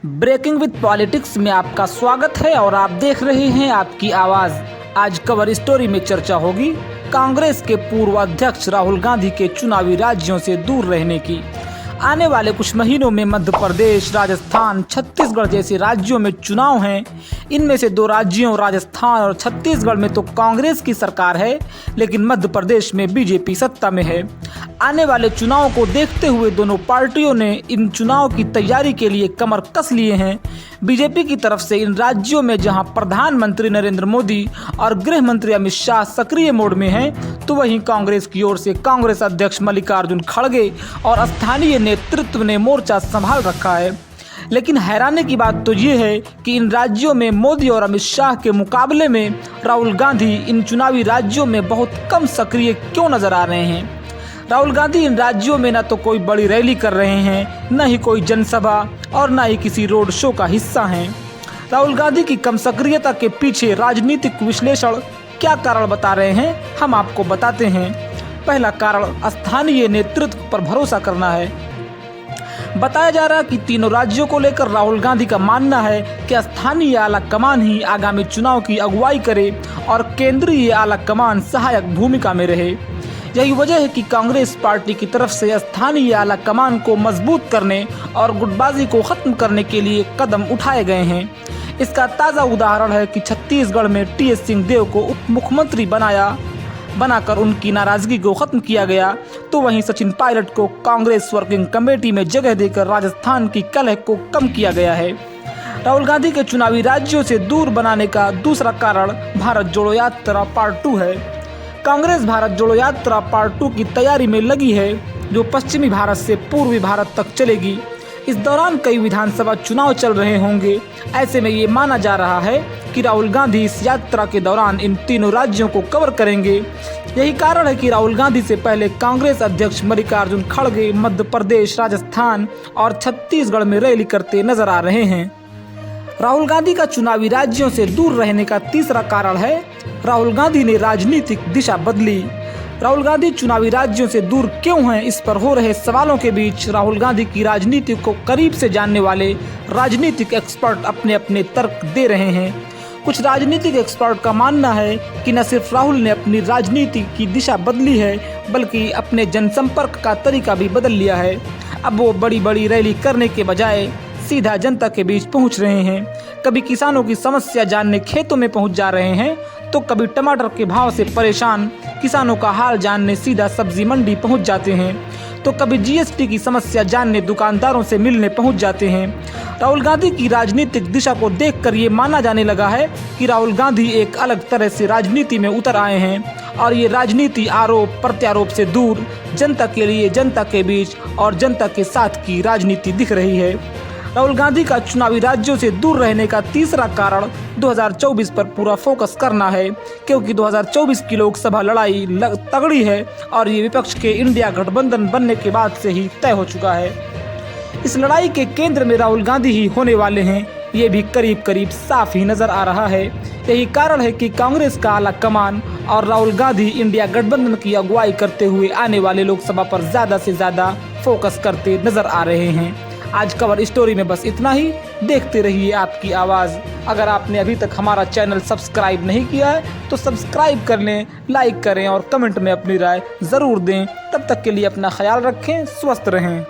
Breaking with politics में आपका स्वागत है और आप देख रहे हैं आपकी आवाज़। आज कवर स्टोरी में चर्चा होगी कांग्रेस के पूर्व अध्यक्ष राहुल गांधी के चुनावी राज्यों से दूर रहने की। आने वाले कुछ महीनों में मध्य प्रदेश, राजस्थान, छत्तीसगढ़ जैसे राज्यों में चुनाव हैं। इनमें से दो राज्यों राजस्थान और छत्तीसगढ़ में तो कांग्रेस की सरकार है, लेकिन मध्य प्रदेश में बीजेपी सत्ता में है। आने वाले चुनाव को देखते हुए दोनों पार्टियों ने इन चुनाव की तैयारी के लिए कमर कस लिए हैं। बीजेपी की तरफ से इन राज्यों में जहां प्रधानमंत्री नरेंद्र मोदी और गृह मंत्री अमित शाह सक्रिय मोड में हैं, तो वहीं कांग्रेस की ओर से कांग्रेस अध्यक्ष मल्लिकार्जुन खड़गे और स्थानीय नेतृत्व ने मोर्चा संभाल रखा है। लेकिन हैरानी की बात तो ये है कि इन राज्यों में मोदी और अमित शाह के मुकाबले में राहुल गांधी इन चुनावी राज्यों में बहुत कम सक्रिय क्यों नजर आ रहे हैं। राहुल गांधी इन राज्यों में न तो कोई बड़ी रैली कर रहे हैं, न ही कोई जनसभा और न ही किसी रोड शो का हिस्सा हैं। राहुल गांधी की कम सक्रियता के पीछे राजनीतिक विश्लेषण क्या कारण बता रहे हैं, हम आपको बताते हैं। पहला कारण स्थानीय नेतृत्व पर भरोसा करना है। बताया जा रहा है कि तीनों राज्यों को लेकर राहुल गांधी का मानना है कि स्थानीय आला कमान ही आगामी चुनाव की अगुवाई करे और केंद्रीय आला कमान सहायक भूमिका में रहे। यही वजह है कि कांग्रेस पार्टी की तरफ से स्थानीय आला कमान को मजबूत करने और गुटबाजी को खत्म करने के लिए कदम उठाए गए हैं। इसका ताज़ा उदाहरण है कि छत्तीसगढ़ में टीएस सिंहदेव को उप मुख्यमंत्री बनाकर उनकी नाराजगी को खत्म किया गया, तो वहीं सचिन पायलट को कांग्रेस वर्किंग कमेटी में जगह देकर राजस्थान की कलह को कम किया गया है। राहुल गांधी के चुनावी राज्यों से दूर बनाने का दूसरा कारण भारत जोड़ो यात्रा पार्ट 2 है। कांग्रेस भारत जोड़ो यात्रा पार्ट 2 की तैयारी में लगी है, जो पश्चिमी भारत से पूर्वी भारत तक चलेगी। इस दौरान कई विधानसभा चुनाव चल रहे होंगे। ऐसे में ये माना जा रहा है कि राहुल गांधी इस यात्रा के दौरान इन तीनों राज्यों को कवर करेंगे। यही कारण है कि राहुल गांधी से पहले कांग्रेस अध्यक्ष मल्लिकार्जुन खड़गे मध्य प्रदेश, राजस्थान और छत्तीसगढ़ में रैली करते नजर आ रहे हैं। राहुल गांधी का चुनावी राज्यों से दूर रहने का तीसरा कारण है राहुल गांधी ने राजनीतिक दिशा बदली। राहुल गांधी चुनावी राज्यों से दूर क्यों हैं, इस पर हो रहे सवालों के बीच राहुल गांधी की राजनीति को करीब से जानने वाले राजनीतिक एक्सपर्ट अपने अपने तर्क दे रहे हैं। कुछ राजनीतिक एक्सपर्ट का मानना है कि न सिर्फ राहुल ने अपनी राजनीति की दिशा बदली है, बल्कि अपने जनसंपर्क का तरीका भी बदल लिया है। अब वो बड़ी बड़ी रैली करने के बजाय सीधा जनता के बीच पहुंच रहे हैं। कभी किसानों की समस्या जानने खेतों में पहुंच जा रहे हैं, तो कभी टमाटर के भाव से परेशान किसानों का हाल जानने सीधा सब्जी मंडी पहुंच जाते हैं, तो कभी जीएसटी की समस्या जानने दुकानदारों से मिलने पहुंच जाते हैं। राहुल गांधी की राजनीतिक दिशा को देखकर ये माना जाने लगा है कि राहुल गांधी एक अलग तरह से राजनीति में उतर आए हैं और ये राजनीति आरोप प्रत्यारोप से दूर जनता के लिए, जनता के बीच और जनता के साथ की राजनीति दिख रही है। राहुल गांधी का चुनावी राज्यों से दूर रहने का तीसरा कारण 2024 पर पूरा फोकस करना है, क्योंकि 2024 की लोकसभा लड़ाई तगड़ी है और ये विपक्ष के इंडिया गठबंधन बनने के बाद से ही तय हो चुका है। इस लड़ाई के केंद्र में राहुल गांधी ही होने वाले हैं, ये भी करीब करीब साफ ही नजर आ रहा है। यही कारण है कि कांग्रेस का आला कमान और राहुल गांधी इंडिया गठबंधन की अगुवाई करते हुए आने वाले लोकसभा पर ज़्यादा से ज़्यादा फोकस करते नजर आ रहे हैं। आज कवर स्टोरी में बस इतना ही। देखते रहिए आपकी आवाज़। अगर आपने अभी तक हमारा चैनल सब्सक्राइब नहीं किया है तो सब्सक्राइब कर लें, लाइक करें और कमेंट में अपनी राय ज़रूर दें। तब तक के लिए अपना ख्याल रखें, स्वस्थ रहें।